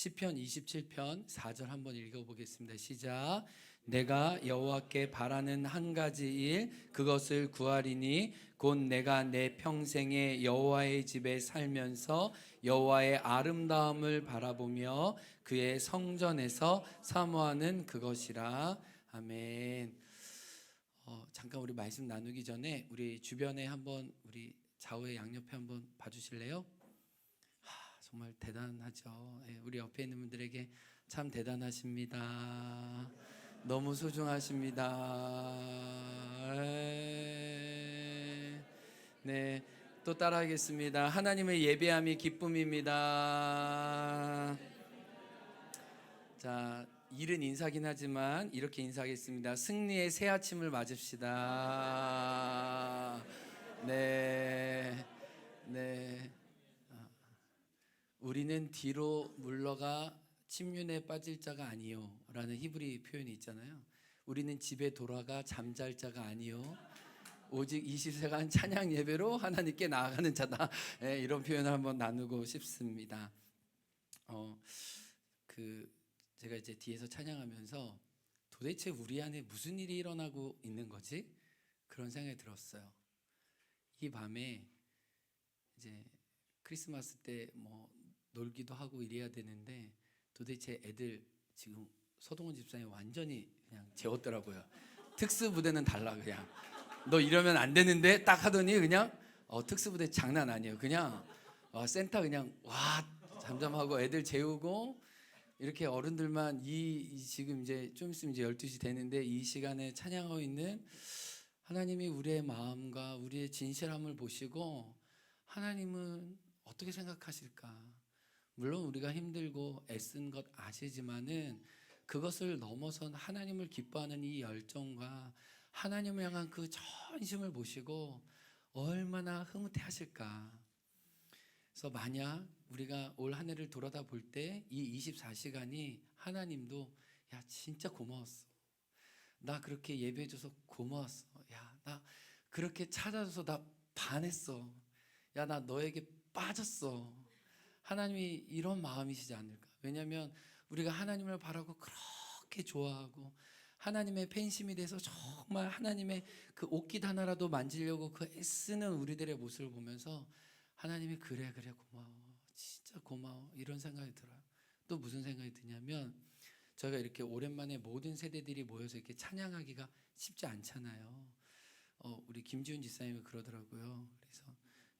시편 27편 4절 한번 읽어보겠습니다. 시작. 내가 여호와께 바라는 한 가지 일 그것을 구하리니 곧 내가 내 평생에 여호와의 집에 살면서 여호와의 아름다움을 바라보며 그의 성전에서 사모하는 그것이라. 아멘. 잠깐 우리 말씀 나누기 전에 우리 주변에 한번 우리 좌우의 양옆에 한번 봐주실래요? 정말 대단하죠. 우리 옆에 있는 분들에게 참 대단하십니다. 너무 소중하십니다. 네, 또 따라하겠습니다. 하나님의 예배함이 기쁨입니다. 자, 일은 인사긴 하지만 이렇게 인사하겠습니다. 승리의 새 아침을 맞읍시다. 네, 네. 우리는 뒤로 물러가 침륜에 빠질 자가 아니요 라는 히브리 표현이 있잖아요. 우리는 집에 돌아가 잠잘 자가 아니요 오직 20세간 찬양 예배로 하나님께 나아가는 자다. 이런 표현을 한번 나누고 싶습니다. 제가 이제 뒤에서 찬양하면서 도대체 우리 안에 무슨 일이 일어나고 있는 거지? 그런 생각이 들었어요. 이 밤에 이제 크리스마스 때 뭐 놀기도 하고 이래야 되는데 도대체 애들 지금 서동원 집사님 완전히 그냥 재웠더라고요. 특수부대는 달라. 그냥 너 이러면 안 되는데 딱 하더니 그냥 특수부대 장난 아니에요. 그냥 센터 그냥 와 잠잠하고 애들 재우고 이렇게 어른들만 지금 이제 좀 있으면 이제 12시 되는데 이 시간에 찬양하고 있는 하나님이 우리의 마음과 우리의 진실함을 보시고 하나님은 어떻게 생각하실까? 물론 우리가 힘들고 애쓴 것 아시지만은 그것을 넘어선 하나님을 기뻐하는 이 열정과 하나님을 향한 그 전심을 보시고 얼마나 흐뭇해 하실까. 그래서 만약 우리가 올 한 해를 돌아다 볼 때 이 24시간이 하나님도 야 진짜 고마웠어. 나 그렇게 예배해줘서 고마웠어. 야 나 그렇게 찾아줘서 나 반했어. 야 나 너에게 빠졌어. 하나님이 이런 마음이시지 않을까? 왜냐하면 우리가 하나님을 바라고 그렇게 좋아하고 하나님의 팬심이 돼서 정말 하나님의 그 옷깃 하나라도 만지려고 그 애쓰는 우리들의 모습을 보면서 하나님이 그래 고마워. 진짜 고마워. 이런 생각이 들어요. 또 무슨 생각이 드냐면 저희가 이렇게 오랜만에 모든 세대들이 모여서 이렇게 찬양하기가 쉽지 않잖아요. 우리 김지훈 지사님이 그러더라고요. 그래서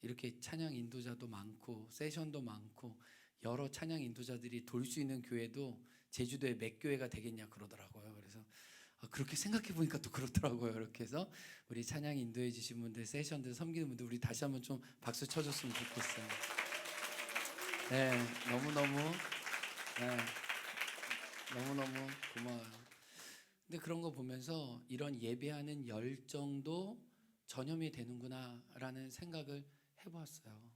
이렇게 찬양 인도자도 많고 세션도 많고 여러 찬양 인도자들이 돌 수 있는 교회도 제주도에 몇 교회가 되겠냐 그러더라고요. 그래서 그렇게 생각해 보니까 또 그렇더라고요. 이렇게 해서 우리 찬양 인도해 주신 분들, 세션들 섬기는 분들 우리 다시 한번 좀 박수 쳐줬으면 좋겠어요. 네, 너무너무 고마워요. 근데 그런 거 보면서 이런 예배하는 열정도 전염이 되는구나라는 생각을 해보았어요.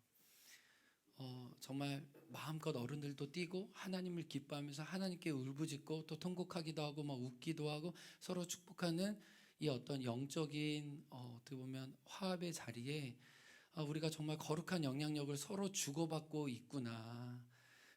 정말 마음껏 어른들도 뛰고 하나님을 기뻐하면서 하나님께 울부짖고 또 통곡하기도 하고 막 웃기도 하고 서로 축복하는 이 어떤 영적인 어떻게 보면 화합의 자리에 우리가 정말 거룩한 영향력을 서로 주고받고 있구나.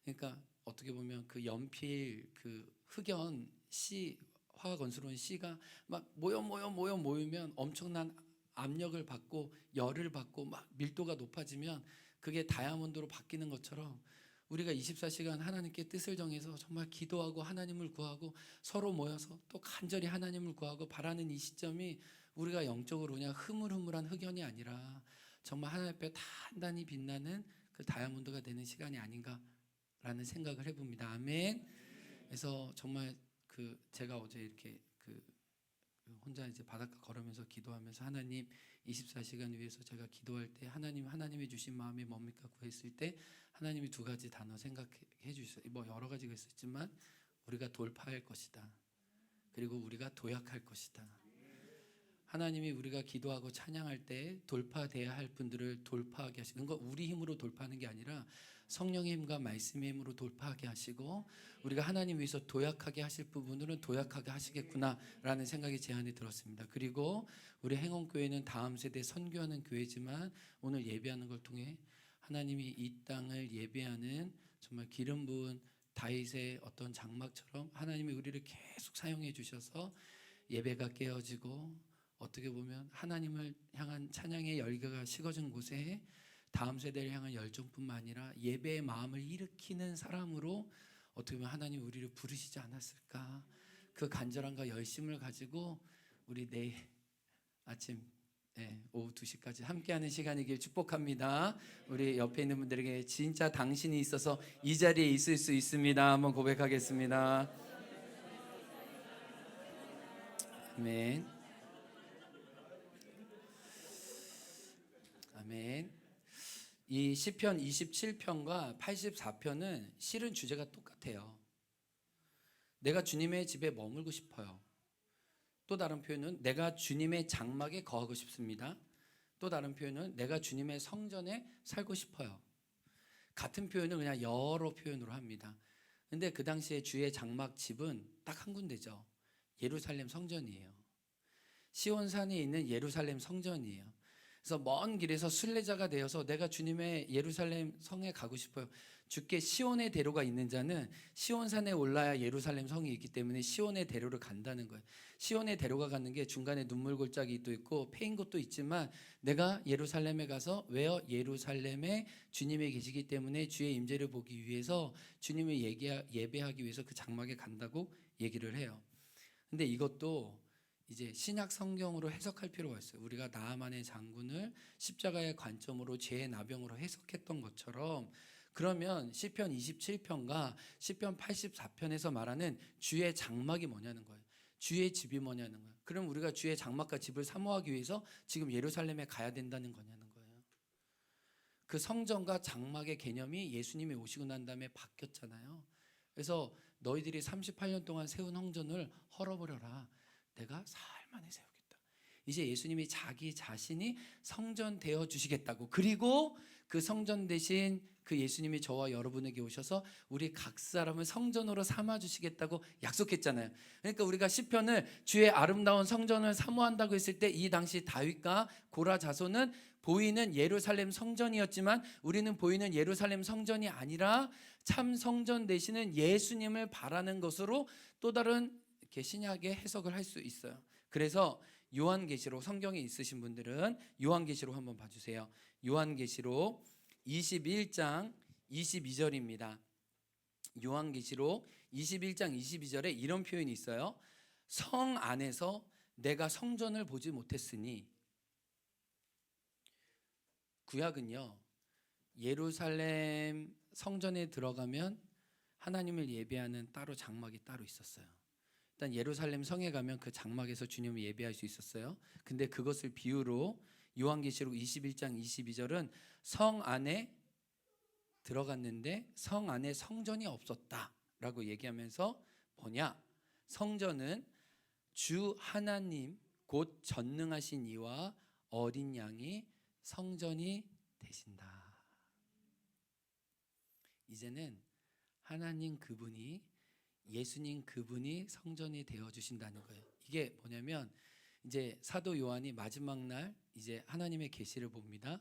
그러니까 어떻게 보면 그 연필 그 흑연 씨 화학원스러운 씨가 막 모이면 엄청난 압력을 받고 열을 받고 막 밀도가 높아지면 그게 다이아몬드로 바뀌는 것처럼 우리가 24시간 하나님께 뜻을 정해서 정말 기도하고 하나님을 구하고 서로 모여서 또 간절히 하나님을 구하고 바라는 이 시점이 우리가 영적으로 그냥 흐물흐물한 흑연이 아니라 정말 하나님 앞에 단단히 빛나는 그 다이아몬드가 되는 시간이 아닌가라는 생각을 해봅니다. 아멘. 그래서 정말 제가 어제 이렇게 혼자 이제 바닷가 걸으면서 기도하면서 하나님 24시간 위해서 제가 기도할 때 하나님이 주신 마음이 뭡니까 구했을 때 하나님이 두 가지 단어 생각해 주셨어요. 뭐 여러 가지가 있었지만 우리가 돌파할 것이다. 그리고 우리가 도약할 것이다. 하나님이 우리가 기도하고 찬양할 때 돌파돼야 할 분들을 돌파하게 하시는 거 우리 힘으로 돌파하는 게 아니라 성령의 힘과 말씀의 힘으로 돌파하게 하시고 우리가 하나님 위해서 도약하게 하실 부분들은 도약하게 하시겠구나라는 생각이 제 안에 들었습니다. 그리고 우리 행원교회는 다음 세대 선교하는 교회지만 오늘 예배하는 걸 통해 하나님이 이 땅을 예배하는 정말 기름 부은 다윗의 어떤 장막처럼 하나님이 우리를 계속 사용해 주셔서 예배가 깨어지고, 어떻게 보면 하나님을 향한 찬양의 열기가 식어진 곳에 다음 세대를 향한 열정뿐만 아니라 예배의 마음을 일으키는 사람으로 어떻게 보면 하나님 우리를 부르시지 않았을까. 그 간절함과 열심을 가지고 우리 내일 아침 오후 2시까지 함께하는 시간이길 축복합니다. 우리 옆에 있는 분들에게 진짜 당신이 있어서 이 자리에 있을 수 있습니다. 한번 고백하겠습니다. 아멘. 아멘. 이 시편 27편과 84편은 실은 주제가 똑같아요. 내가 주님의 집에 머물고 싶어요. 또 다른 표현은 내가 주님의 장막에 거하고 싶습니다. 또 다른 표현은 내가 주님의 성전에 살고 싶어요. 같은 표현을 그냥 여러 표현으로 합니다. 근데 그 당시에 주의 장막 집은 딱 한 군데죠. 예루살렘 성전이에요. 시온산에 있는 예루살렘 성전이에요. 그래서 먼 길에서 순례자가 되어서 내가 주님의 예루살렘 성에 가고 싶어요. 주께 시온의 대로가 있는 자는 시온산에 올라야 예루살렘 성이 있기 때문에 시온의 대로를 간다는 거예요. 시온의 대로가 가는 게 중간에 눈물 골짜기도 있고 패인 곳도 있지만 내가 예루살렘에 가서 왜요? 예루살렘에 주님이 계시기 때문에 주의 임재를 보기 위해서 주님을 예배하기 위해서 그 장막에 간다고 얘기를 해요. 근데 이것도 이제 신약 성경으로 해석할 필요가 있어요. 우리가 나아만의 장군을 십자가의 관점으로 죄의 나병으로 해석했던 것처럼, 그러면 시편 27편과 시편 84편에서 말하는 주의 장막이 뭐냐는 거예요. 주의 집이 뭐냐는 거예요. 그럼 우리가 주의 장막과 집을 사모하기 위해서 지금 예루살렘에 가야 된다는 거냐는 거예요. 그 성전과 장막의 개념이 예수님이 오시고 난 다음에 바뀌었잖아요. 그래서 너희들이 38년 동안 세운 성전을 헐어버려라. 내가 사흘 만에 세우겠다. 이제 예수님이 자기 자신이 성전 되어 주시겠다고, 그리고 그 성전 대신 그 예수님이 저와 여러분에게 오셔서 우리 각 사람을 성전으로 삼아 주시겠다고 약속했잖아요. 그러니까 우리가 시편을 주의 아름다운 성전을 사모한다고 했을 때 이 당시 다윗과 고라 자손은 보이는 예루살렘 성전이었지만 우리는 보이는 예루살렘 성전이 아니라 참 성전 되시는 예수님을 바라는 것으로 또 다른 이렇게 신약의 해석을 할 수 있어요. 그래서 요한계시록, 성경에 있으신 분들은 요한계시록 한번 봐주세요. 요한계시록 21장 22절입니다. 요한계시록 21장 22절에 이런 표현이 있어요. 성 안에서 내가 성전을 보지 못했으니, 구약은요 예루살렘 성전에 들어가면 하나님을 예배하는 따로 장막이 따로 있었어요. 일단 예루살렘 성에 가면 그 장막에서 주님을 예배할 수 있었어요. 근데 그것을 비유로 요한계시록 21장 22절은 성 안에 들어갔는데 성 안에 성전이 없었다라고 얘기하면서 뭐냐? 성전은 주 하나님 곧 전능하신 이와 어린 양이 성전이 되신다. 이제는 하나님 그분이, 예수님 그분이 성전이 되어 주신다는 거예요. 이게 뭐냐면 이제 사도 요한이 마지막 날 이제 하나님의 계시를 봅니다.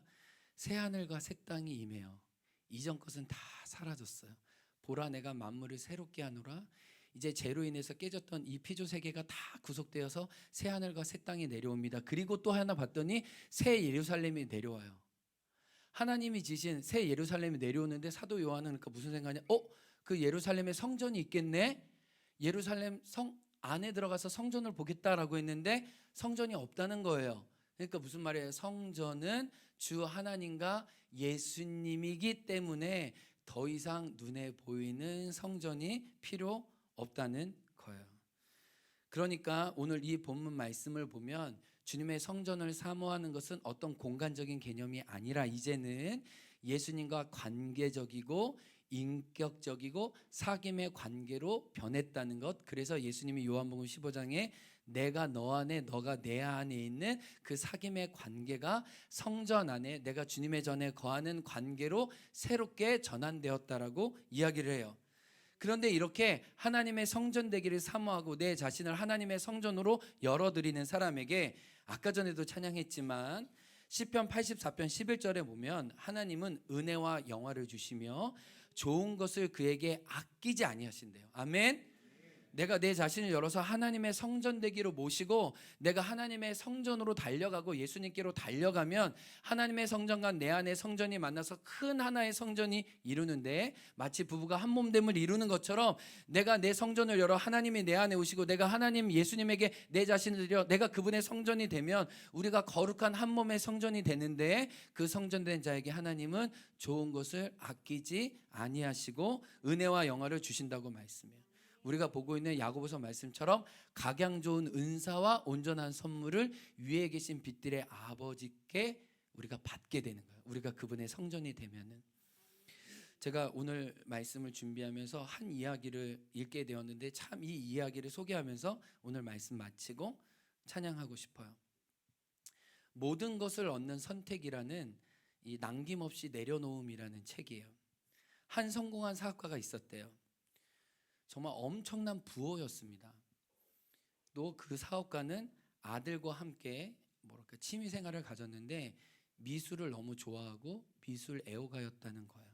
새 하늘과 새 땅이 임해요. 이전 것은 다 사라졌어요. 보라 내가 만물을 새롭게 하노라. 이제 죄로 인해서 깨졌던 이 피조 세계가 다 구속되어서 새 하늘과 새 땅이 내려옵니다. 그리고 또 하나 봤더니 새 예루살렘이 내려와요. 하나님이 지신 새 예루살렘이 내려오는데 사도 요한은 그러니까 무슨 생각이냐? 그 예루살렘에 성전이 있겠네. 예루살렘 성 안에 들어가서 성전을 보겠다라고 했는데 성전이 없다는 거예요. 그러니까 무슨 말이에요? 성전은 주 하나님과 예수님이기 때문에 더 이상 눈에 보이는 성전이 필요 없다는 거예요. 그러니까 오늘 이 본문 말씀을 보면 주님의 성전을 사모하는 것은 어떤 공간적인 개념이 아니라 이제는 예수님과 관계적이고 인격적이고 사귐의 관계로 변했다는 것. 그래서 예수님이 요한복음 15장에 내가 너 안에 너가 내 안에 있는 그 사귐의 관계가 성전 안에 내가 주님의 전에 거하는 관계로 새롭게 전환되었다라고 이야기를 해요. 그런데 이렇게 하나님의 성전 되기를 사모하고 내 자신을 하나님의 성전으로 열어드리는 사람에게 아까 전에도 찬양했지만 시편 84편 11절에 보면 하나님은 은혜와 영화를 주시며 좋은 것을 그에게 아끼지 아니하신대요. 아멘. 내가 내 자신을 열어서 하나님의 성전 되기로 모시고 내가 하나님의 성전으로 달려가고 예수님께로 달려가면 하나님의 성전과 내 안의 성전이 만나서 큰 하나의 성전이 이루는데, 마치 부부가 한 몸됨을 이루는 것처럼 내가 내 성전을 열어 하나님이 내 안에 오시고 내가 하나님 예수님에게 내 자신을 드려 내가 그분의 성전이 되면 우리가 거룩한 한 몸의 성전이 되는데, 그 성전된 자에게 하나님은 좋은 것을 아끼지 아니하시고 은혜와 영화를 주신다고 말씀해요. 우리가 보고 있는 야고보서 말씀처럼 각양 좋은 은사와 온전한 선물을 위에 계신 빛들의 아버지께 우리가 받게 되는 거예요. 우리가 그분의 성전이 되면은. 제가 오늘 말씀을 준비하면서 한 이야기를 읽게 되었는데, 참 이 이야기를 소개하면서 오늘 말씀 마치고 찬양하고 싶어요. 모든 것을 얻는 선택이라는 이 남김없이 내려놓음이라는 책이에요. 한 성공한 사업가가 있었대요. 정말 엄청난 부호였습니다. 또 그 사업가는 아들과 함께 취미 생활을 가졌는데 미술을 너무 좋아하고 미술 애호가였다는 거예요.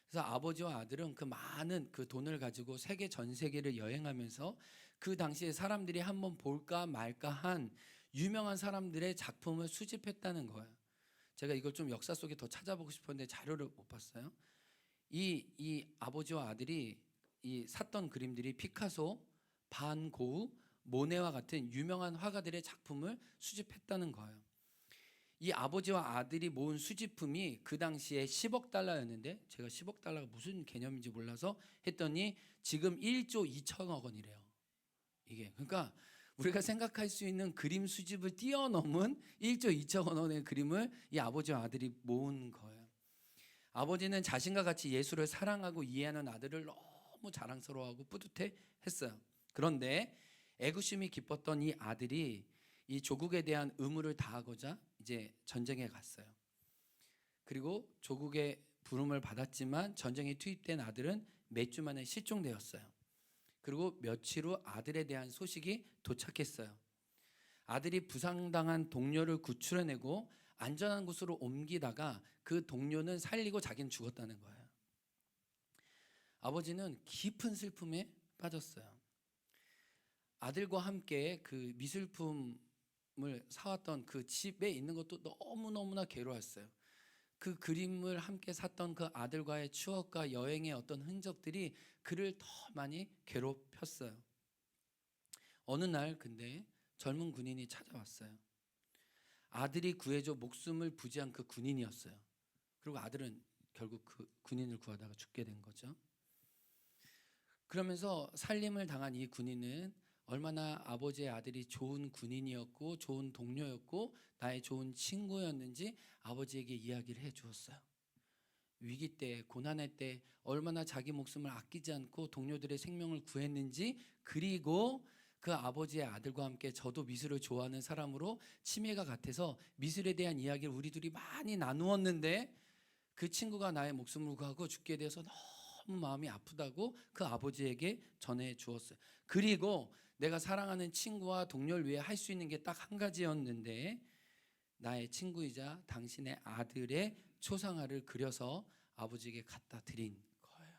그래서 아버지와 아들은 그 많은 그 돈을 가지고 세계 전 세계를 여행하면서 그 당시에 사람들이 한번 볼까 말까 한 유명한 사람들의 작품을 수집했다는 거예요. 제가 이걸 좀 역사 속에 더 찾아보고 싶었는데 자료를 못 봤어요. 이 아버지와 아들이 이 샀던 그림들이 피카소, 반 고흐, 모네와 같은 유명한 화가들의 작품을 수집했다는 거예요. 이 아버지와 아들이 모은 수집품이 그 당시에 10억 달러였는데, 제가 10억 달러가 무슨 개념인지 몰라서 했더니 지금 1조 2천억 원이래요. 이게 그러니까 우리가 생각할 수 있는 그림 수집을 뛰어넘은 1조 2천억 원의 그림을 이 아버지와 아들이 모은 거예요. 아버지는 자신과 같이 예술을 사랑하고 이해하는 아들을 너무 자랑스러워하고 뿌듯해했어요. 그런데 애구심이 깊었던 이 아들이 이 조국에 대한 의무를 다하고자 이제 전쟁에 갔어요. 그리고 조국의 부름을 받았지만 전쟁에 투입된 아들은 몇 주 만에 실종되었어요. 그리고 며칠 후 아들에 대한 소식이 도착했어요. 아들이 부상당한 동료를 구출해내고 안전한 곳으로 옮기다가 그 동료는 살리고 자기는 죽었다는 거예요. 아버지는 깊은 슬픔에 빠졌어요. 아들과 함께 그 미술품을 사왔던 그 집에 있는 것도 너무너무나 괴로웠어요. 그 그림을 함께 샀던 그 아들과의 추억과 여행의 어떤 흔적들이 그를 더 많이 괴롭혔어요. 어느 날 근데 젊은 군인이 찾아왔어요. 아들이 구해줘 목숨을 부지한 그 군인이었어요. 그리고 아들은 결국 그 군인을 구하다가 죽게 된 거죠. 그러면서 살림을 당한 이 군인은 얼마나 아버지의 아들이 좋은 군인이었고 좋은 동료였고 나의 좋은 친구였는지 아버지에게 이야기를 해 주었어요. 위기 때, 고난의 때 얼마나 자기 목숨을 아끼지 않고 동료들의 생명을 구했는지, 그리고 그 아버지의 아들과 함께 저도 미술을 좋아하는 사람으로 치매가 같아서 미술에 대한 이야기를 우리 둘이 많이 나누었는데 그 친구가 나의 목숨을 구하고 죽게 되어서 너무 마음이 아프다고 그 아버지에게 전해 주었어요. 그리고 내가 사랑하는 친구와 동료를 위해 할 수 있는 게 딱 한 가지였는데, 나의 친구이자 당신의 아들의 초상화를 그려서 아버지에게 갖다 드린 거예요.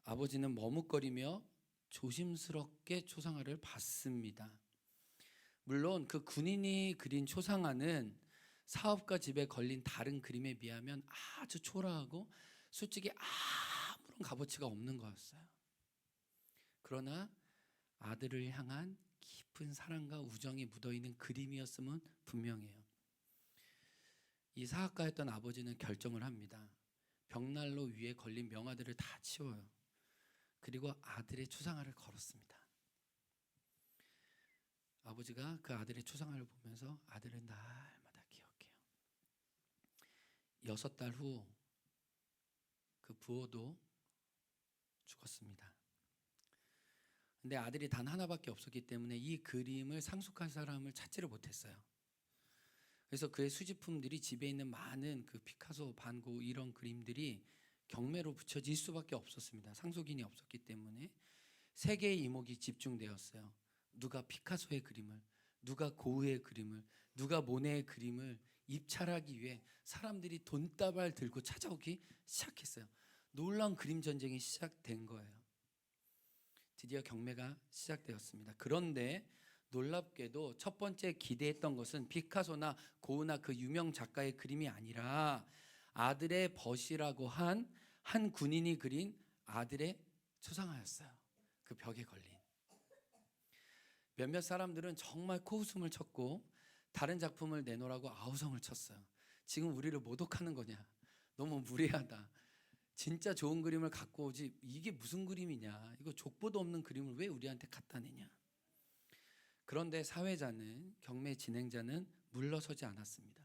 아버지는 머뭇거리며 조심스럽게 초상화를 봤습니다. 물론 그 군인이 그린 초상화는 사업가 집에 걸린 다른 그림에 비하면 아주 초라하고 솔직히 아무런 값어치가 없는 거였어요. 그러나 아들을 향한 깊은 사랑과 우정이 묻어있는 그림이었음은 분명해요. 이 사학가였던 아버지는 결정을 합니다. 벽난로 위에 걸린 명화들을 다 치워요. 그리고 아들의 초상화를 걸었습니다. 아버지가 그 아들의 초상화를 보면서 아들은 날마다 기억해요. 6달 후 그 부호도 죽었습니다. 근데 아들이 단 하나밖에 없었기 때문에 이 그림을 상속할 사람을 찾지를 못했어요. 그래서 그의 수집품들이 집에 있는 많은 그 피카소, 반 고흐 이런 그림들이 경매로 붙여질 수밖에 없었습니다. 상속인이 없었기 때문에 세 개의 이목이 집중되었어요. 누가 피카소의 그림을, 누가 고흐의 그림을, 누가 모네의 그림을 입찰하기 위해 사람들이 돈다발 들고 찾아오기 시작했어요. 놀라운 그림 전쟁이 시작된 거예요. 드디어 경매가 시작되었습니다. 그런데 놀랍게도 첫 번째 기대했던 것은 피카소나 고흐나 그 유명 작가의 그림이 아니라 아들의 벗이라고 한 군인이 그린 아들의 초상화였어요. 그 벽에 걸린. 몇몇 사람들은 정말 코웃음을 쳤고 다른 작품을 내놓으라고 아우성을 쳤어요. 지금 우리를 모독하는 거냐? 너무 무례하다. 진짜 좋은 그림을 갖고 오지 이게 무슨 그림이냐? 이거 족보도 없는 그림을 왜 우리한테 갖다 내냐? 그런데 사회자는, 경매 진행자는 물러서지 않았습니다.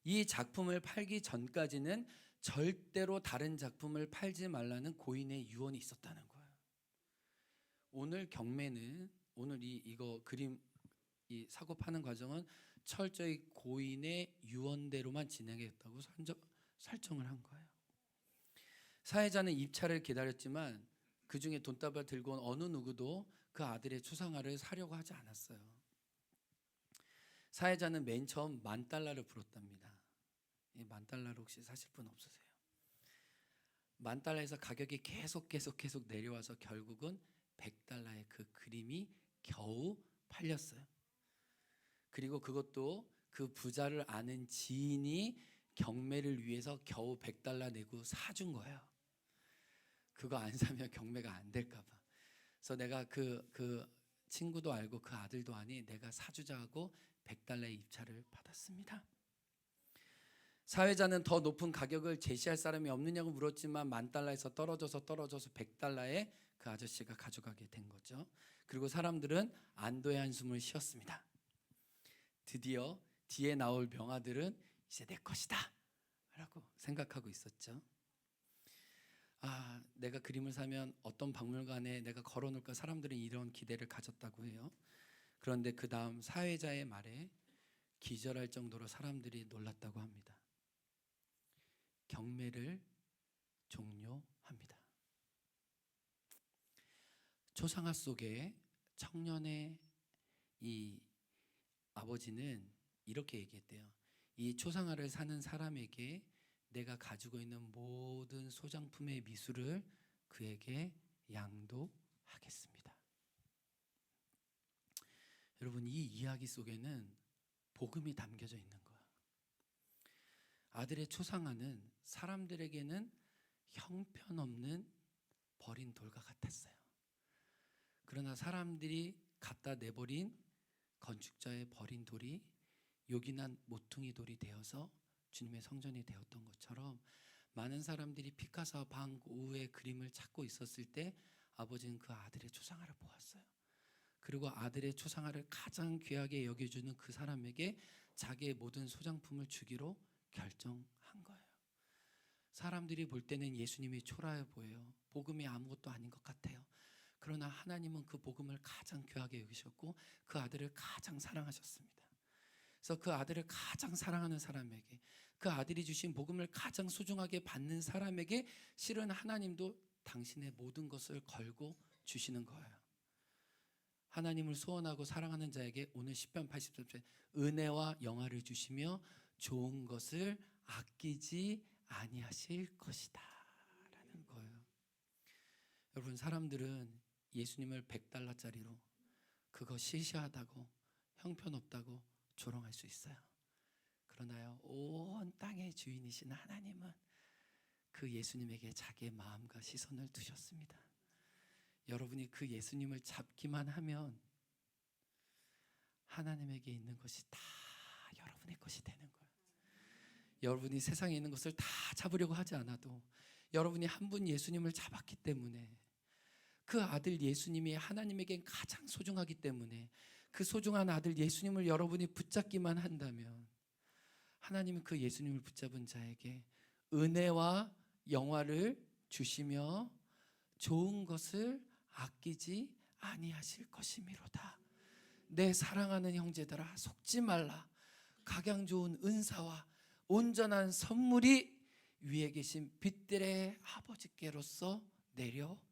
이 작품을 팔기 전까지는 절대로 다른 작품을 팔지 말라는 고인의 유언이 있었다는 거예요. 오늘 경매는, 오늘 이거 그림 이 사고 파는 과정은 철저히 고인의 유언대로만 진행했다고 설정을 한 거예요. 사회자는 입찰을 기다렸지만 그 중에 돈다발 들고 온 어느 누구도 그 아들의 초상화를 사려고 하지 않았어요. 사회자는 맨 처음 $10,000를 불었답니다. 이 $10,000 혹시 사실 분 없으세요? $10,000에서 가격이 계속 내려와서 결국은 $100의 그 그림이 겨우 팔렸어요. 그리고 그것도 그 부자를 아는 지인이 경매를 위해서 겨우 $100 내고 사준 거예요. 그거 안 사면 경매가 안 될까 봐. 그래서 내가 그 친구도 알고 그 아들도 아니 내가 사주자고 $100의 입찰을 받았습니다. 사회자는 더 높은 가격을 제시할 사람이 없느냐고 물었지만 $10,000에서 떨어져서 $100에 그 아저씨가 가져가게 된 거죠. 그리고 사람들은 안도의 한숨을 쉬었습니다. 드디어 뒤에 나올 명화들은 이제 내 것이다 라고 생각하고 있었죠. 내가 그림을 사면 어떤 박물관에 내가 걸어놓을까, 사람들은 이런 기대를 가졌다고 해요. 그런데 그 다음 사회자의 말에 기절할 정도로 사람들이 놀랐다고 합니다. 경매를 종료합니다. 초상화 속에 청년의 이 아버지는 이렇게 얘기했대요. 이 초상화를 사는 사람에게 내가 가지고 있는 모든 소장품의 미술을 그에게 양도하겠습니다. 여러분, 이 이야기 속에는 복음이 담겨져 있는 거예요. 아들의 초상화는 사람들에게는 형편없는 버린 돌과 같았어요. 그러나 사람들이 갖다 내버린 건축자의 버린 돌이 요긴한 모퉁이 돌이 되어서 주님의 성전이 되었던 것처럼 많은 사람들이 피카소와 반 고흐의 그림을 찾고 있었을 때 아버지는 그 아들의 초상화를 보았어요. 그리고 아들의 초상화를 가장 귀하게 여겨주는 그 사람에게 자기의 모든 소장품을 주기로 결정한 거예요. 사람들이 볼 때는 예수님이 초라해 보여요. 복음이 아무것도 아닌 것 같아요. 그러나 하나님은 그 복음을 가장 귀하게 여기셨고 그 아들을 가장 사랑하셨습니다. 그래서 그 아들을 가장 사랑하는 사람에게, 그 아들이 주신 복음을 가장 소중하게 받는 사람에게 실은 하나님도 당신의 모든 것을 걸고 주시는 거예요. 하나님을 소원하고 사랑하는 자에게 오늘 시편 83편 은혜와 영화를 주시며 좋은 것을 아끼지 아니하실 것이다 라는 거예요. 여러분, 사람들은 예수님을 $100짜리로 그거 시시하다고 형편없다고 조롱할 수 있어요. 그러나요, 온 땅의 주인이신 하나님은 그 예수님에게 자기의 마음과 시선을 두셨습니다. 여러분이 그 예수님을 잡기만 하면 하나님에게 있는 것이 다 여러분의 것이 되는 거예요. 여러분이 세상에 있는 것을 다 잡으려고 하지 않아도 여러분이 한 분 예수님을 잡았기 때문에, 그 아들 예수님이 하나님에겐 가장 소중하기 때문에 그 소중한 아들 예수님을 여러분이 붙잡기만 한다면 하나님은 그 예수님을 붙잡은 자에게 은혜와 영화를 주시며 좋은 것을 아끼지 아니하실 것이미로다. 내 사랑하는 형제들아, 속지 말라. 각양 좋은 은사와 온전한 선물이 위에 계신 빛들의 아버지께로서 내려온다.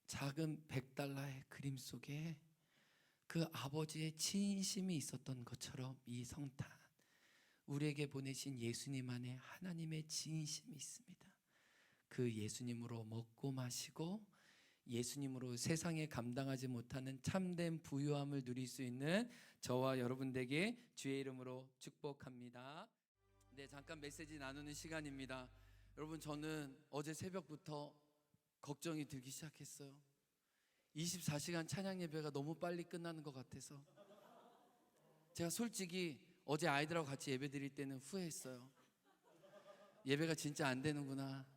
작은 $100의 그림 속에 그 아버지의 진심이 있었던 것처럼 이 성탄 우리에게 보내신 예수님 안에 하나님의 진심이 있습니다. 그 예수님으로 먹고 마시고 예수님으로 세상에 감당하지 못하는 참된 부유함을 누릴 수 있는 저와 여러분들에게 주의 이름으로 축복합니다. 네, 잠깐 메시지 나누는 시간입니다. 여러분, 저는 어제 새벽부터 걱정이 들기 시작했어요. 24시간 찬양 예배가 너무 빨리 끝나는 것 같아서 제가 솔직히 어제 아이들하고 같이 예배 드릴 때는 후회했어요. 예배가 진짜 안 되는구나.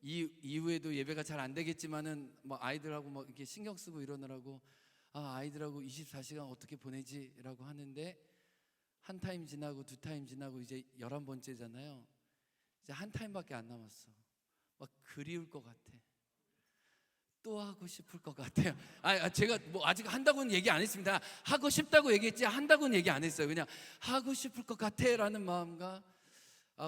이후에도 예배가 잘 안 되겠지만은 뭐 아이들하고 뭐 이렇게 신경 쓰고 이러느라고 아이들하고 24시간 어떻게 보내지라고 하는데 한 타임 지나고 두 타임 지나고 이제 11번째잖아요. 이제 한 타임밖에 안 남았어. 막 그리울 것 같아. 또 하고 싶을 것 같아요. 제가 뭐 아직 한다고는 얘기 안 했습니다. 하고 싶다고 얘기했지 한다고는 얘기 안 했어요. 그냥 하고 싶을 것 같아라는 마음과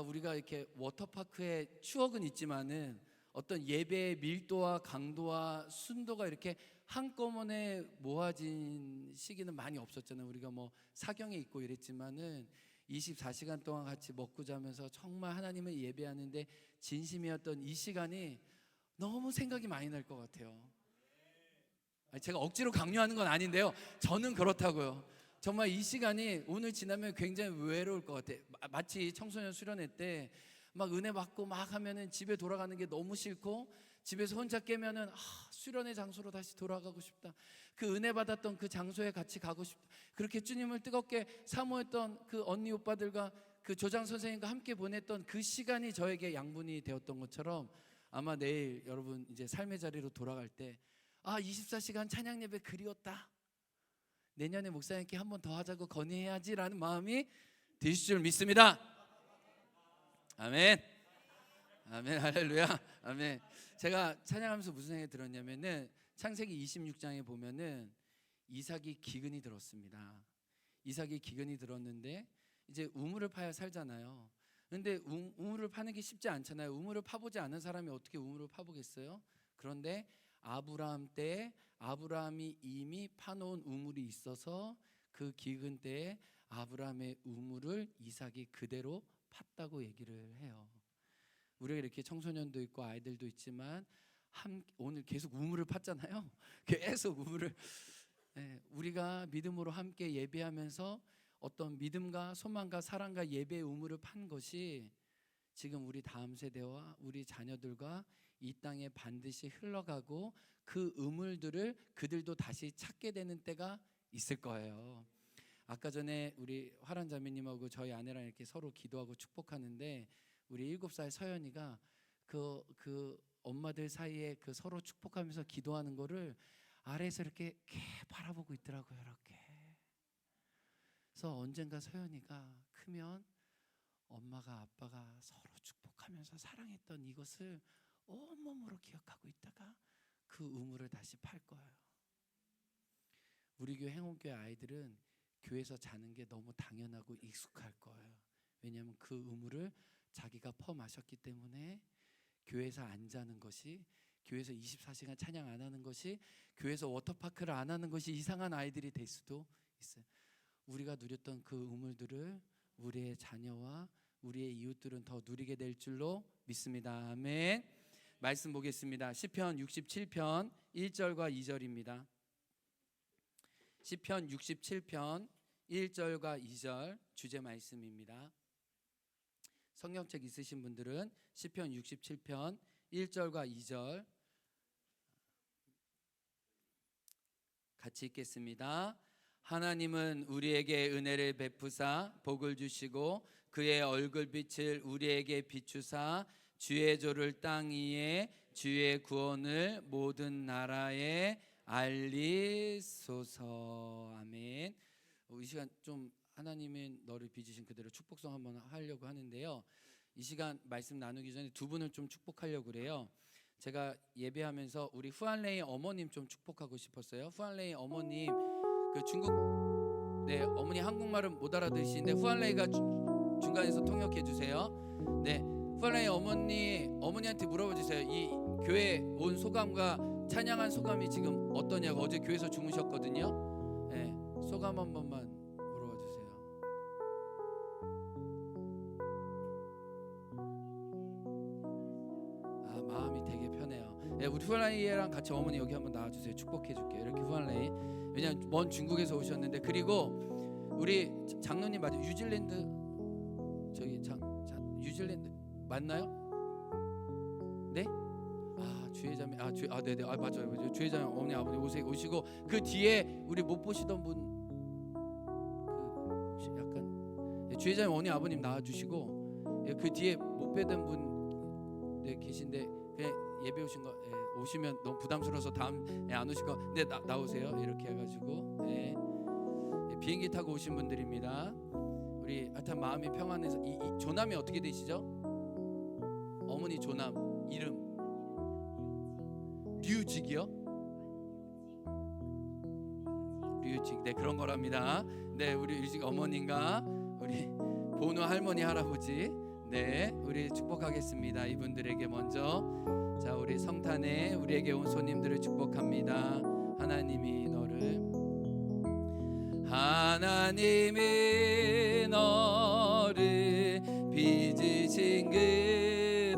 우리가 이렇게 워터파크의 추억은 있지만은 어떤 예배의 밀도와 강도와 순도가 이렇게 한꺼번에 모아진 시기는 많이 없었잖아요. 우리가 뭐 사경에 있고 이랬지만은 24시간 동안 같이 먹고 자면서 정말 하나님을 예배하는데 진심이었던 이 시간이 너무 생각이 많이 날 것 같아요. 제가 억지로 강요하는 건 아닌데요, 저는 그렇다고요. 정말 이 시간이 오늘 지나면 굉장히 외로울 것 같아. 마치 청소년 수련회 때 막 은혜 받고 막 하면은 집에 돌아가는 게 너무 싫고 집에서 혼자 깨면은 수련회 장소로 다시 돌아가고 싶다. 그 은혜 받았던 그 장소에 같이 가고 싶다. 그렇게 주님을 뜨겁게 사모했던 그 언니 오빠들과 그 조장 선생님과 함께 보냈던 그 시간이 저에게 양분이 되었던 것처럼 아마 내일 여러분 이제 삶의 자리로 돌아갈 때 24시간 찬양 예배 그리웠다. 내년에 목사님께 한 번 더 하자고 건의해야지라는 마음이 드실 줄 믿습니다. 아멘. 아멘. 할렐루야. 아멘. 제가 찬양하면서 무슨 생각이 들었냐면은 창세기 26장에 보면은 이삭이 기근이 들었습니다. 이삭이 기근이 들었는데 이제 우물을 파야 살잖아요. 근데 우물을 파는 게 쉽지 않잖아요. 우물을 파보지 않은 사람이 어떻게 우물을 파보겠어요? 그런데 아브라함 때 아브라함이 이미 파놓은 우물이 있어서 그 기근 때에 아브라함의 우물을 이삭이 그대로 팠다고 얘기를 해요. 우리가 이렇게 청소년도 있고 아이들도 있지만 오늘 계속 우물을 팠잖아요. 계속 우물을 우리가 믿음으로 함께 예배하면서 어떤 믿음과 소망과 사랑과 예배의 우물을 판 것이 지금 우리 다음 세대와 우리 자녀들과 이 땅에 반드시 흘러가고 그 우물들을 그들도 다시 찾게 되는 때가 있을 거예요. 아까 전에 우리 화란 자매님하고 저희 아내랑 이렇게 서로 기도하고 축복하는데 우리 7살 서연이가 그 엄마들 사이에 그 서로 축복하면서 기도하는 거를 아래에서 이렇게 바라보고 있더라고요. 이렇게. 그래서 언젠가 서연이가 크면 엄마가 아빠가 서로 축복하면서 사랑했던 이것을 온몸으로 기억하고 있다가 그 우물을 다시 팔 거예요. 우리 교회 행운교회 아이들은 교회에서 자는 게 너무 당연하고 익숙할 거예요. 왜냐하면 그 우물을 자기가 퍼 마셨기 때문에 교회에서 안 자는 것이, 교회에서 24시간 찬양 안 하는 것이, 교회에서 워터파크를 안 하는 것이 이상한 아이들이 될 수도 있어요. 우리가 누렸던 그 우물들을 우리의 자녀와 우리의 이웃들은 더 누리게 될 줄로 믿습니다. 아멘. 말씀 보겠습니다. 시편 67편 1절과 2절입니다. 시편 67편 1절과 2절 주제 말씀입니다. 성경책 있으신 분들은 시편 67편 1절과 2절 같이 읽겠습니다. 하나님은 우리에게 은혜를 베푸사 복을 주시고 그의 얼굴빛을 우리에게 비추사 주의 조를 땅 위에 주의 구원을 모든 나라에 알리소서. 아멘. 이 시간 좀 하나님의 너를 빚으신 그대로 축복성 한번 하려고 하는데요. 이 시간 말씀 나누기 전에 두 분을 좀 축복하려고 그래요. 제가 예배하면서 우리 후안레이 어머님 좀 축복하고 싶었어요. 후안레이 어머님 그 중국 어머니 한국말은 못 알아듣시는데 후안레이가 중간에서 통역해 주세요. 네, 후안레이 어머니한테 물어봐 주세요. 이 교회 온 소감과 찬양한 소감이 지금 어떠냐고. 어제 교회에서 주무셨거든요. 네. 소감 한 번만 물어봐 주세요. 아, 마음이 되게 편해요. 네, 우리 후안레이랑 같이 어머니 여기 한번 나와주세요. 축복해 줄게요. 이렇게 후안레이. 왜냐면 먼 중국에서 오셨는데, 그리고 우리 장로님 맞아요? 뉴질랜드 저기 뉴질랜드 맞나요? 네? 아, 주혜자매. 네네. 맞아요. 주혜자매 어머니 아버지 오시고, 그 뒤에 우리 못 보시던 분, 그 약간 주혜자매 어머니 아버님 나와주시고, 그 뒤에 못 뵈던 분 계신데 그냥 예배 오신 거 오시면 너무 부담스러워서 다음 안 오실 거, 네 나오세요. 이렇게 해가지고 비행기 타고 오신 분들입니다. 우리 하여튼 마음이 평안해서 이 조남이 어떻게 되시죠? 어머니 조남 이름 류직이요? 류직. 네, 그런 거랍니다. 네, 우리 류직 어머님과 우리 보노 할머니 할아버지, 네, 우리 축복하겠습니다. 이분들에게 먼저, 자, 우리 성탄에 우리에게 온 손님들을 축복합니다. 하나님이 너를 빚으신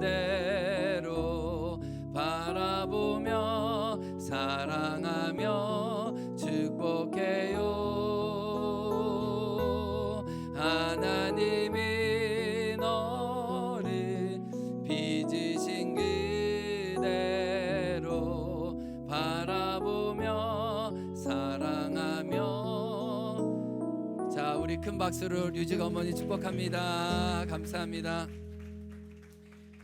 그대로 바라보며 사랑하며 축복해요. 하나님이 너를 빚으신 그대로 바라보며 사랑하며. 자, 우리 큰 박수로 류직 어머니 축복합니다. 감사합니다.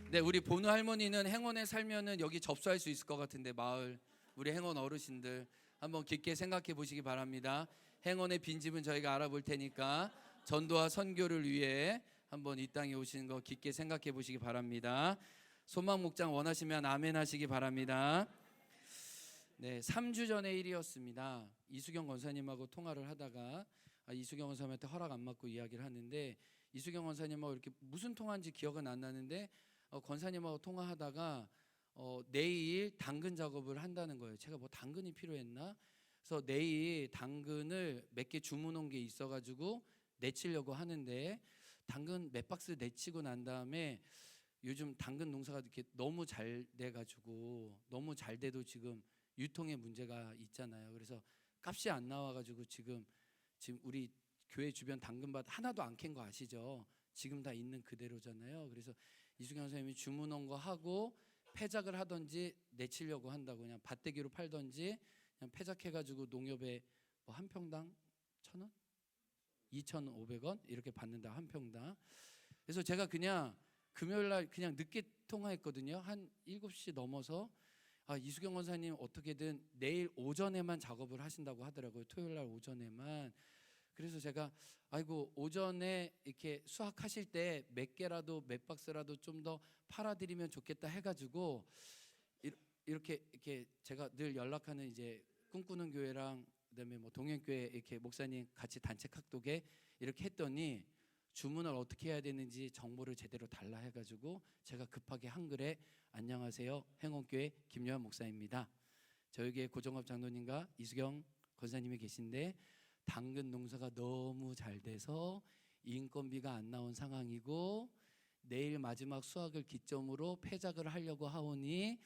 네, 우리 보누 할머니는 행원에 살면은 여기 접수할 수 있을 것 같은데, 마을 우리 행원 어르신들 한번 깊게 생각해 보시기 바랍니다. 행원의 빈집은 저희가 알아볼 테니까 전도와 선교를 위해 한번 이 땅에 오시는 거 깊게 생각해 보시기 바랍니다. 소망 목장 원하시면 아멘 하시기 바랍니다. 네, 3주 전의 일이었습니다. 이수경 권사님하고 통화를 하다가 이수경 권사님한테 허락 안 받고 이야기를 하는데, 이수경 권사님하고 이렇게 무슨 통화인지 기억은 안 나는데 권사님하고 통화하다가 내일 당근 작업을 한다는 거예요. 제가 뭐 당근이 필요했나? 그래서 내일 당근을 몇 개 주문 온 게 있어가지고 내치려고 하는데, 당근 몇 박스 내치고 난 다음에 요즘 당근 농사가 이렇게 너무 잘 돼가지고, 너무 잘 돼도 지금 유통에 문제가 있잖아요. 그래서 값이 안 나와가지고 지금 우리 교회 주변 당근밭 하나도 안 캔 거 아시죠? 지금 다 있는 그대로잖아요. 그래서 이수경 선생님이 주문 온 거 하고 폐작을 하든지 내치려고 한다고, 그냥 밭대기로 팔든지 그냥 폐작해가지고 농협에 뭐 한 평당 1,000원? 2,500원? 이렇게 받는다, 한 평당. 그래서 제가 그냥 금요일날 그냥 늦게 통화했거든요. 한 7시 넘어서 이수경 권사님 어떻게든 내일 오전에만 작업을 하신다고 하더라고요. 토요일날 오전에만. 그래서 제가 아이고, 오전에 이렇게 수확하실 때 몇 개라도 몇 박스라도 좀 더 팔아드리면 좋겠다 해가지고 이렇게 제가 늘 연락하는 이제 꿈꾸는 교회랑 그다음에 뭐 동행교회 이렇게 목사님 같이 단체 카톡에 이렇게 했더니 주문을 어떻게 해야 되는지 정보를 제대로 달라 해가지고 제가 급하게 한글에 안녕하세요, 행원교회 김요한 목사입니다. 저희 교회 고정업 장로님과 이수경 권사님이 계신데 당근 농사가 너무 잘 돼서 인건비가 안 나온 상황이고 내일 마지막 수확을 기점으로 폐작을 하려고 하오니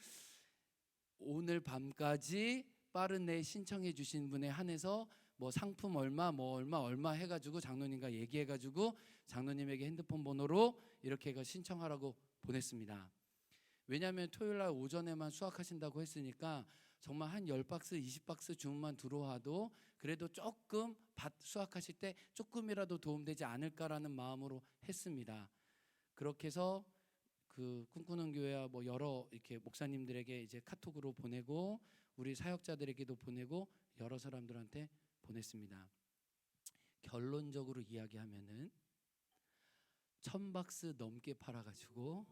오늘 밤까지 빠른 내에 신청해 주신 분에 한해서 뭐 상품 얼마 뭐 얼마 해가지고 장로님과 얘기해가지고 장로님에게 핸드폰 번호로 이렇게 해서 신청하라고 보냈습니다. 왜냐하면 토요일날 오전에만 수확하신다고 했으니까 정말 한 10박스 20박스 주문만 들어와도 그래도 조금 밭 수확하실 때 조금이라도 도움되지 않을까라는 마음으로 했습니다. 그렇게 해서 그 꿈꾸는 교회와 뭐 여러 이렇게 목사님들에게 이제 카톡으로 보내고 우리 사역자들에게도 보내고 여러 사람들한테 보냈습니다. 결론적으로 이야기하면은 1,000박스 넘게 팔아가지고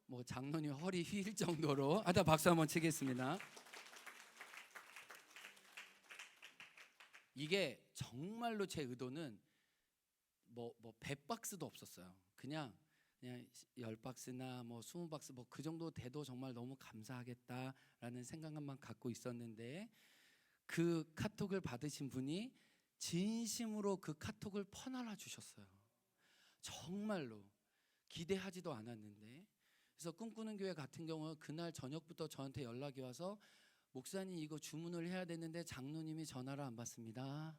뭐 장로님 허리 휘일 정도로 하다 박수 한번 치겠습니다. 이게 정말로 제 의도는 뭐 100박스도 없었어요. 그냥 10박스나 뭐 20박스 뭐 그 정도 돼도 정말 너무 감사하겠다라는 생각만 갖고 있었는데 그 카톡을 받으신 분이 진심으로 그 카톡을 퍼날라 주셨어요. 정말로 기대하지도 않았는데. 그래서 꿈꾸는 교회 같은 경우는 그날 저녁부터 저한테 연락이 와서 목사님 이거 주문을 해야 되는데 장로님이 전화를 안 받습니다.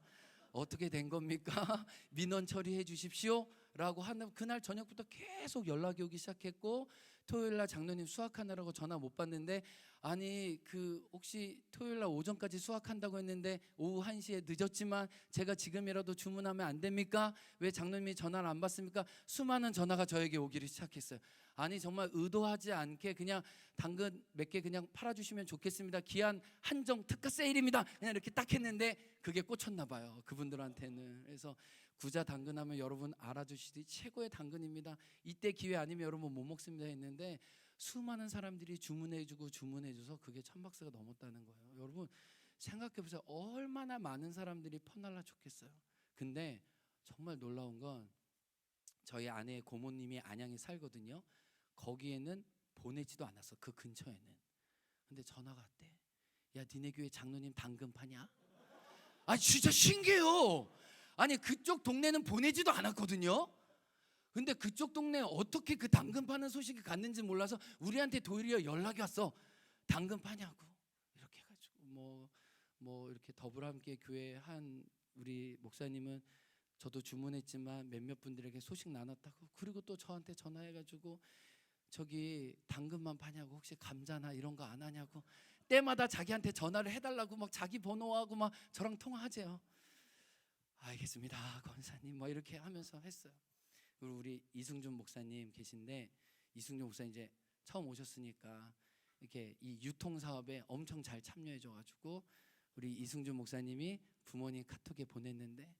어떻게 된 겁니까? 민원 처리해 주십시오 라고 하는 그날 저녁부터 계속 연락이 오기 시작했고, 토요일날 장로님 수학하느라고 전화 못 받는데, 아니 그 혹시 토요일날 오전까지 수학한다고 했는데 오후 1시에 늦었지만 제가 지금이라도 주문하면 안 됩니까? 왜 장로님이 전화를 안 받습니까? 수많은 전화가 저에게 오기를 시작했어요. 아니 정말 의도하지 않게 그냥 당근 몇 개 그냥 팔아주시면 좋겠습니다. 기한 한정 특가 세일입니다. 그냥 이렇게 딱 했는데 그게 꽂혔나 봐요, 그분들한테는. 그래서 구자 당근하면 여러분 알아주시듯이 최고의 당근입니다. 이때 기회 아니면 여러분 못 먹습니다 했는데 수많은 사람들이 주문해줘서 그게 1,000박스가 넘었다는 거예요. 여러분 생각해보세요. 얼마나 많은 사람들이 퍼날라 좋겠어요. 근데 정말 놀라운 건 저희 아내의 고모님이 안양에 살거든요. 거기에는 보내지도 않았어, 그 근처에는. 근데 전화가 왔대. 야 니네 교회 장로님 당근 파냐? 아 진짜 신기해요. 아니 그쪽 동네는 보내지도 않았거든요. 근데 그쪽 동네에 어떻게 그 당근 파는 소식이 갔는지 몰라서 우리한테 도리어 연락이 왔어. 당근 파냐고. 이렇게 해가지고 뭐 이렇게 더불어 함께 교회 한 우리 목사님은 저도 주문했지만 몇몇 분들에게 소식 나눴다고. 그리고 또 저한테 전화해가지고 저기 당근만 파냐고, 혹시 감자나 이런 거 안 하냐고 때마다 자기한테 전화를 해달라고 막 자기 번호하고 막 저랑 통화하재요. 알겠습니다 권사님 뭐 이렇게 하면서 했어요. 그리고 우리 이승준 목사님 계신데, 이승준 목사님 이제 처음 오셨으니까 이렇게 이 유통 사업에 엄청 잘 참여해줘가지고 우리 이승준 목사님이 부모님 카톡에 보냈는데,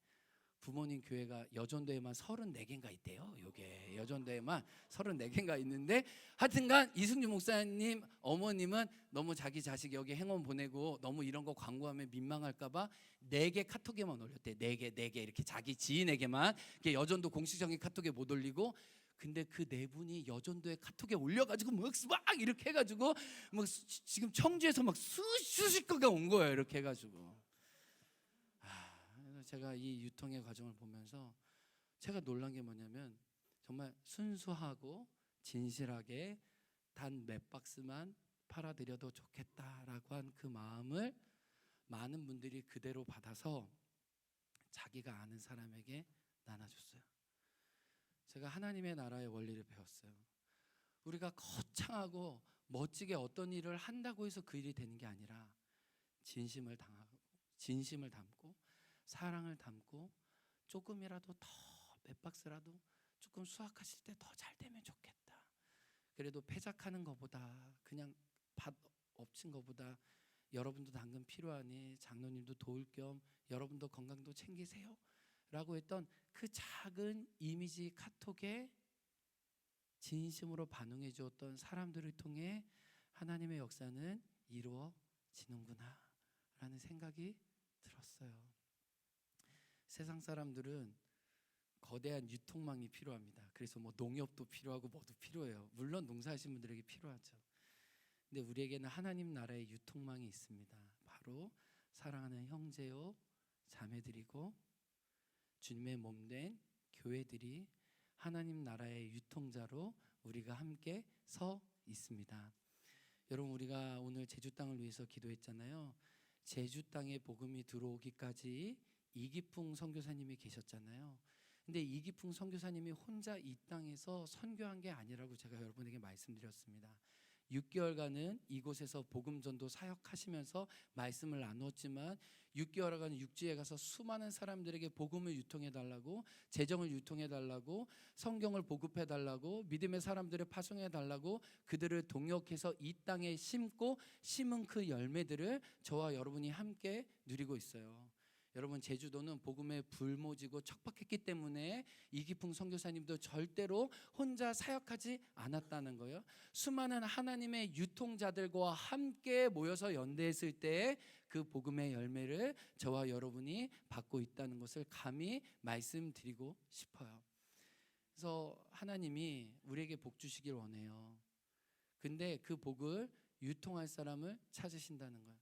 부모님 교회가 여전도에만 34개인가 있대요. 요게 여전도에만 34개인가 있는데, 하여튼간 이승준 목사님 어머님은 너무 자기 자식 여기 행원 보내고 너무 이런 거 광고하면 민망할까봐 4개 카톡에만 올렸대. 4개 이렇게 자기 지인에게만. 여전도 공식적인 카톡에 못 올리고. 근데 그 4분이 여전도에 카톡에 올려가지고 막 이렇게 해가지고 막 지금 청주에서 막 수십 건가 온 거예요. 이렇게 해가지고. 제가 이 유통의 과정을 보면서 제가 놀란 게 뭐냐면, 정말 순수하고 진실하게 단 몇 박스만 팔아드려도 좋겠다라고 한 그 마음을 많은 분들이 그대로 받아서 자기가 아는 사람에게 나눠줬어요. 제가 하나님의 나라의 원리를 배웠어요. 우리가 거창하고 멋지게 어떤 일을 한다고 해서 그 일이 되는 게 아니라 진심을 담고 사랑을 담고 조금이라도 더 몇 박스라도 조금 수확하실 때 더 잘 되면 좋겠다. 그래도 패작하는 것보다 그냥 밭 엎친 것보다 여러분도 당근 필요하니 장로님도 도울 겸 여러분도 건강도 챙기세요 라고 했던 그 작은 이미지 카톡에 진심으로 반응해 주었던 사람들을 통해 하나님의 역사는 이루어지는구나 라는 생각이 들었어요. 세상 사람들은 거대한 유통망이 필요합니다. 그래서 뭐 농협도 필요하고 뭐도 필요해요. 물론 농사하시는 분들에게 필요하죠. 근데 우리에게는 하나님 나라의 유통망이 있습니다. 바로 사랑하는 형제요 자매들이고 주님의 몸된 교회들이 하나님 나라의 유통자로 우리가 함께 서 있습니다. 여러분 우리가 오늘 제주 땅을 위해서 기도했잖아요. 제주 땅에 복음이 들어오기까지 이기풍 선교사님이 계셨잖아요. 근데 이기풍 선교사님이 혼자 이 땅에서 선교한 게 아니라고 제가 여러분에게 말씀드렸습니다. 6개월간은 이곳에서 복음 전도 사역하시면서 말씀을 나누었지만 6개월간 육지에 가서 수많은 사람들에게 복음을 유통해 달라고, 재정을 유통해 달라고, 성경을 보급해 달라고, 믿음의 사람들을 파송해 달라고 그들을 동역해서 이 땅에 심고 심은 그 열매들을 저와 여러분이 함께 누리고 있어요. 여러분 제주도는 복음에 불모지고 척박했기 때문에 이기풍 선교사님도 절대로 혼자 사역하지 않았다는 거예요. 수많은 하나님의 유통자들과 함께 모여서 연대했을 때 그 복음의 열매를 저와 여러분이 받고 있다는 것을 감히 말씀드리고 싶어요. 그래서 하나님이 우리에게 복 주시길 원해요. 근데 그 복을 유통할 사람을 찾으신다는 거예요.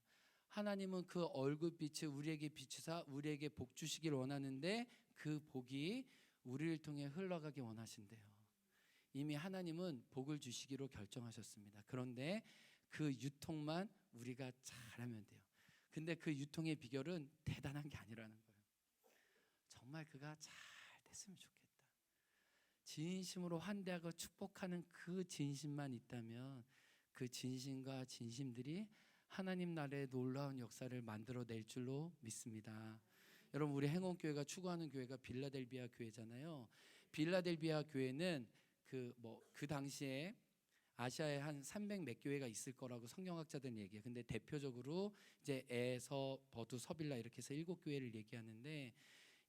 하나님은 그 얼굴빛을 우리에게 비추사 우리에게 복 주시길 원하는데 그 복이 우리를 통해 흘러가기 원하신대요. 이미 하나님은 복을 주시기로 결정하셨습니다. 그런데 그 유통만 우리가 잘하면 돼요. 근데 그 유통의 비결은 대단한 게 아니라는 거예요. 정말 그가 잘 됐으면 좋겠다. 진심으로 환대하고 축복하는 그 진심만 있다면 그 진심과 진심들이 하나님 나라의 놀라운 역사를 만들어낼 줄로 믿습니다. 여러분, 우리 행원교회가 추구하는 교회가 빌라델비아 교회잖아요. 빌라델비아 교회는 그 당시에 아시아에 한 300 몇 교회가 있을 거라고 성경학자들은 얘기해요. 근데 대표적으로 이제 에서, 버두, 서빌라 이렇게 해서 7교회를 얘기하는데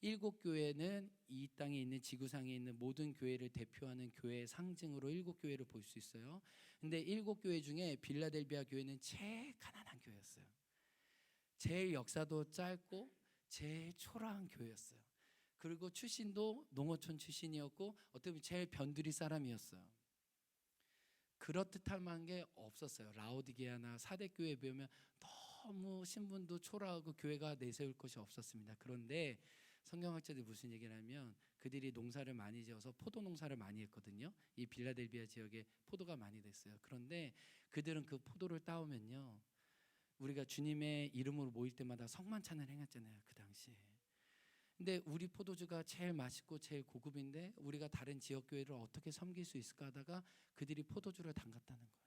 7교회는 이 땅에 있는 지구상에 있는 모든 교회를 대표하는 교회의 상징으로 7교회를 볼 수 있어요. 근데 7교회 중에 빌라델비아 교회는 제일 가난한 교회였어요. 제일 역사도 짧고 제일 초라한 교회였어요. 그리고 출신도 농어촌 출신이었고 어떻게 보면 제일 변두리 사람이었어요. 그렇듯 할 만한 게 없었어요. 라오디게아나 사대교회에 비하면 너무 신분도 초라하고 교회가 내세울 것이 없었습니다. 그런데 성경학자들이 무슨 얘기를 하면 그들이 농사를 많이 지어서 포도 농사를 많이 했거든요. 이 빌라델비아 지역에 포도가 많이 됐어요. 그런데 그들은 그 포도를 따오면요, 우리가 주님의 이름으로 모일 때마다 성만찬을 행했잖아요, 그 당시에. 근데 우리 포도주가 제일 맛있고 제일 고급인데 우리가 다른 지역 교회를 어떻게 섬길 수 있을까 하다가 그들이 포도주를 담갔다는 거예요.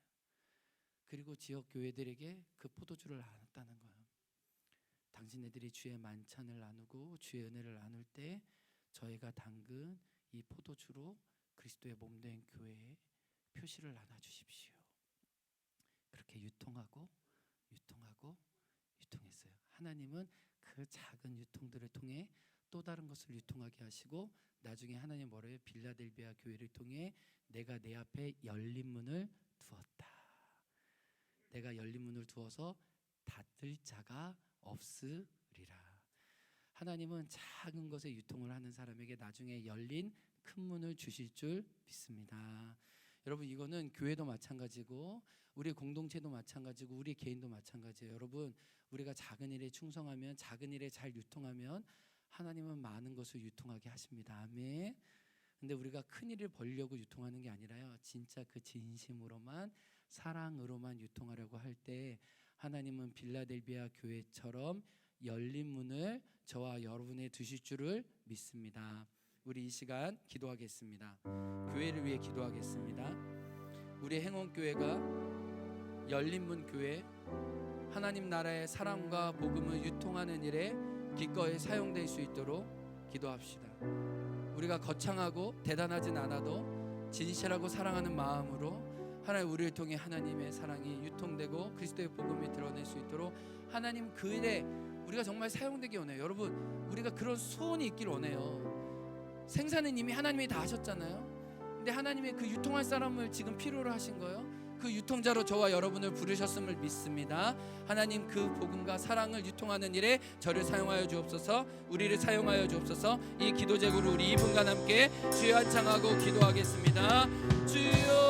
그리고 지역 교회들에게 그 포도주를 나눴다는 거예요. 당신네들이 주의 만찬을 나누고 주의 은혜를 나눌 때 저희가 담근 이 포도주로 그리스도의 몸된 교회에 표시를 나눠주십시오. 그렇게 유통했어요. 하나님은 그 작은 유통들을 통해 또 다른 것을 유통하게 하시고 나중에 하나님 뭐래요? 빌라델비아 교회를 통해 내가 내 앞에 열린 문을 두었다. 내가 열린 문을 두어서 닫을 자가 없으리라. 하나님은 작은 것에 유통을 하는 사람에게 나중에 열린 큰 문을 주실 줄 믿습니다. 여러분, 이거는 교회도 마찬가지고 우리 공동체도 마찬가지고 우리 개인도 마찬가지예요. 여러분, 우리가 작은 일에 충성하면, 작은 일에 잘 유통하면 하나님은 많은 것을 유통하게 하십니다. 아멘. 근데 우리가 큰 일을 벌려고 유통하는 게 아니라요, 진짜 그 진심으로만, 사랑으로만 유통하려고 할 때 하나님은 빌라델비아 교회처럼 열린 문을 저와 여러분에 두실 줄을 믿습니다. 우리 이 시간 기도하겠습니다. 교회를 위해 기도하겠습니다. 우리 행원교회가 열린문 교회, 하나님 나라의 사랑과 복음을 유통하는 일에 기꺼이 사용될 수 있도록 기도합시다. 우리가 거창하고 대단하진 않아도 진실하고 사랑하는 마음으로 하나님 우리를 통해 하나님의 사랑이 유통되고 그리스도의 복음이 드러낼 수 있도록 하나님 그 일에 우리가 정말 사용되기 원해요. 여러분, 우리가 그런 소원이 있길 원해요. 생산은 이미 하나님이 다 하셨잖아요. 근데 하나님의 그 유통할 사람을 지금 필요로 하신 거예요. 그 유통자로 저와 여러분을 부르셨음을 믿습니다. 하나님 그 복음과 사랑을 유통하는 일에 저를 사용하여 주옵소서, 우리를 사용하여 주옵소서. 이 기도 제구로 우리 2분간 함께 주여 한창하고 기도하겠습니다. 주여